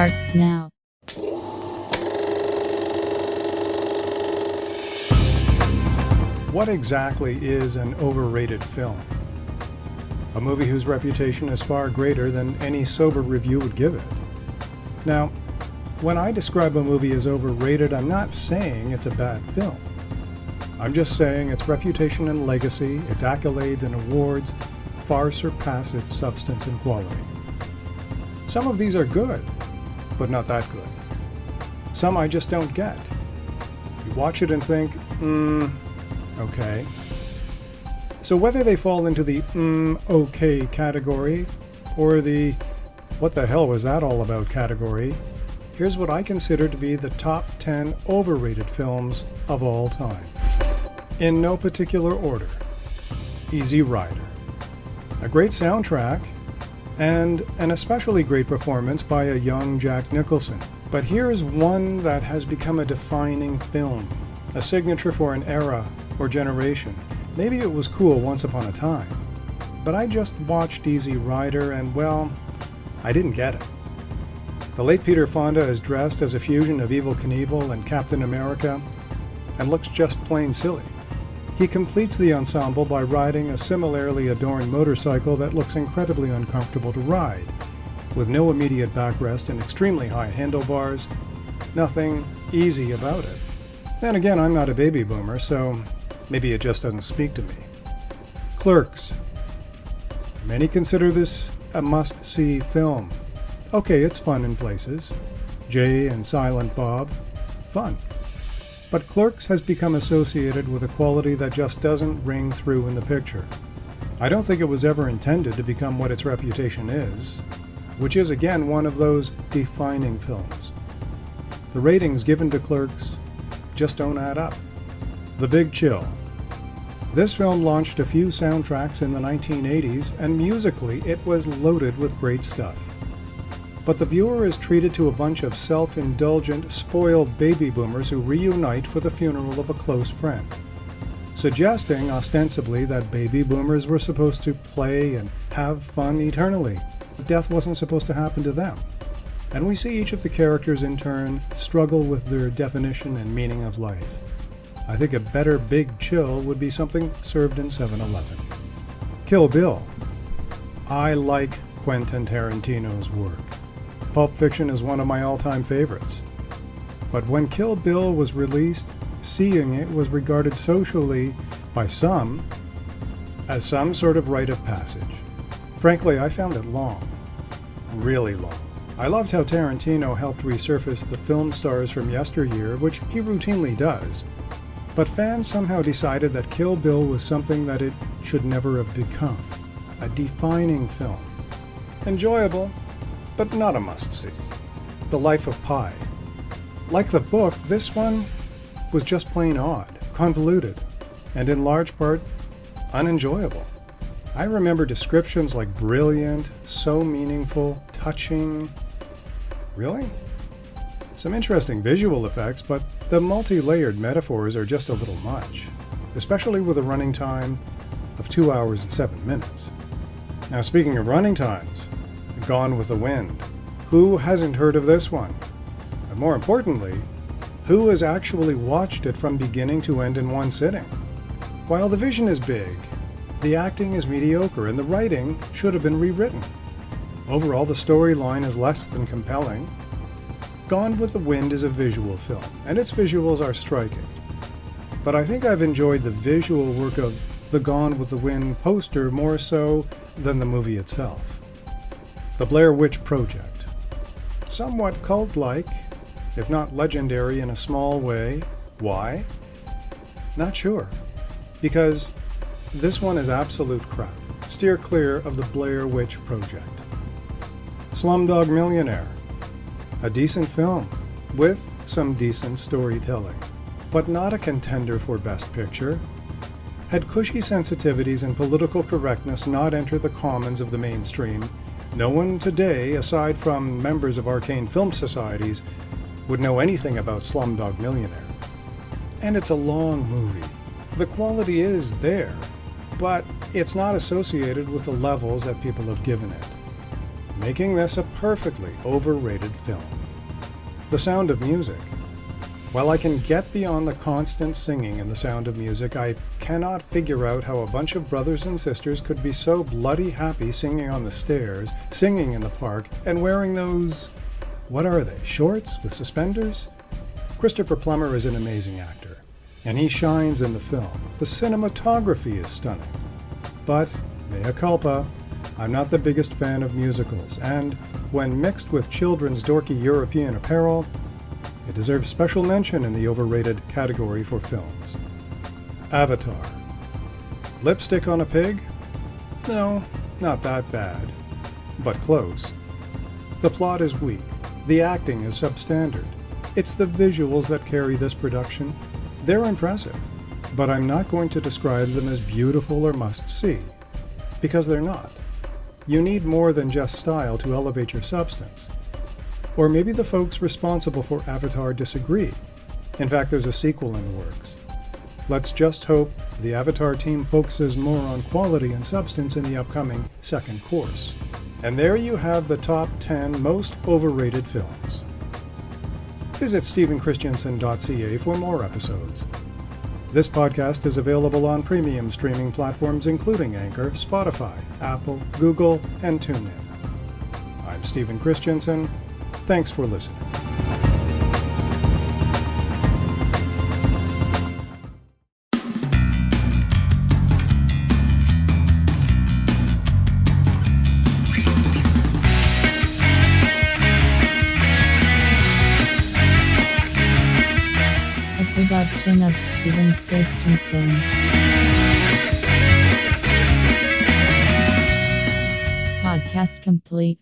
starts now. What exactly is an overrated film? A movie whose reputation is far greater than any sober review would give it. Now, when I describe a movie as overrated, I'm not saying it's a bad film. I'm just saying its reputation and legacy, its accolades and awards, far surpass its substance and quality. Some of these are good, but not that good. Some I just don't get. You watch it and think, okay. So whether they fall into the okay category or the what the hell was that all about category, here's what I consider to be the top 10 overrated films of all time. In no particular order. Easy Rider. A great soundtrack and an especially great performance by a young Jack Nicholson. But here's one that has become a defining film, a signature for an era or generation. Maybe it was cool once upon a time, but I just watched Easy Rider and, well, I didn't get it. The late Peter Fonda is dressed as a fusion of Evel Knievel and Captain America and looks just plain silly. He completes the ensemble by riding a similarly adorned motorcycle that looks incredibly uncomfortable to ride, with no immediate backrest and extremely high handlebars. Nothing easy about it. Then again, I'm not a baby boomer, so maybe it just doesn't speak to me. Clerks. Many consider this a must-see film. Okay, it's fun in places. Jay and Silent Bob. Fun. But Clerks has become associated with a quality that just doesn't ring through in the picture. I don't think it was ever intended to become what its reputation is, which is again one of those defining films. The ratings given to Clerks just don't add up. The Big Chill. This film launched a few soundtracks in the 1980s, and musically it was loaded with great stuff. But the viewer is treated to a bunch of self-indulgent, spoiled baby boomers who reunite for the funeral of a close friend, suggesting ostensibly that baby boomers were supposed to play and have fun eternally. Death wasn't supposed to happen to them. And we see each of the characters in turn struggle with their definition and meaning of life. I think a better Big Chill would be something served in 7-Eleven. Kill Bill. I like Quentin Tarantino's work. Pulp Fiction is one of my all-time favorites. But when Kill Bill was released, seeing it was regarded socially by some as some sort of rite of passage. Frankly, I found it long. Really long. I loved how Tarantino helped resurface the film stars from yesteryear, which he routinely does. But fans somehow decided that Kill Bill was something that it should never have become. A defining film. Enjoyable, but not a must-see. The Life of Pi. Like the book, this one was just plain odd, convoluted, and in large part, unenjoyable. I remember descriptions like brilliant, so meaningful, touching. Really? Some interesting visual effects, but the multi-layered metaphors are just a little much, especially with a running time of 2 hours and 7 minutes. Now, speaking of running times, Gone with the Wind. Who hasn't heard of this one? And more importantly, who has actually watched it from beginning to end in one sitting? While the vision is big, the acting is mediocre and the writing should have been rewritten. Overall, the storyline is less than compelling. Gone with the Wind is a visual film, and its visuals are striking. But I think I've enjoyed the visual work of the Gone with the Wind poster more so than the movie itself. The Blair Witch Project. Somewhat cult-like, if not legendary in a small way. Why? Not sure. Because this one is absolute crap. Steer clear of the Blair Witch Project. Slumdog Millionaire. A decent film, with some decent storytelling, but not a contender for Best Picture. Had cushy sensitivities and political correctness not entered the commons of the mainstream, no one today, aside from members of arcane film societies, would know anything about Slumdog Millionaire. And it's a long movie. The quality is there, but it's not associated with the levels that people have given it. making this a perfectly overrated film. The Sound of Music. While I can get beyond the constant singing in The Sound of Music, I cannot figure out how a bunch of brothers and sisters could be so bloody happy singing on the stairs, singing in the park, and wearing those, what are they, shorts with suspenders? Christopher Plummer is an amazing actor, and he shines in the film. The cinematography is stunning. But, mea culpa, I'm not the biggest fan of musicals, and when mixed with children's dorky European apparel, it deserves special mention in the overrated category for films. Avatar. Lipstick on a pig? No, not that bad, but close. The plot is weak. The acting is substandard. It's the visuals that carry this production. They're impressive, but I'm not going to describe them as beautiful or must-see, because they're not. You need more than just style to elevate your substance. Or maybe the folks responsible for Avatar disagree. In fact, there's a sequel in the works. Let's just hope the Avatar team focuses more on quality and substance in the upcoming second course. And there you have the top 10 most overrated films. Visit stephenchristiansen.ca for more episodes. This podcast is available on premium streaming platforms including Anchor, Spotify, Apple, Google, and TuneIn. I'm Stephen Christiansen. Thanks for listening. A production of Stephen Christensen. Podcast complete.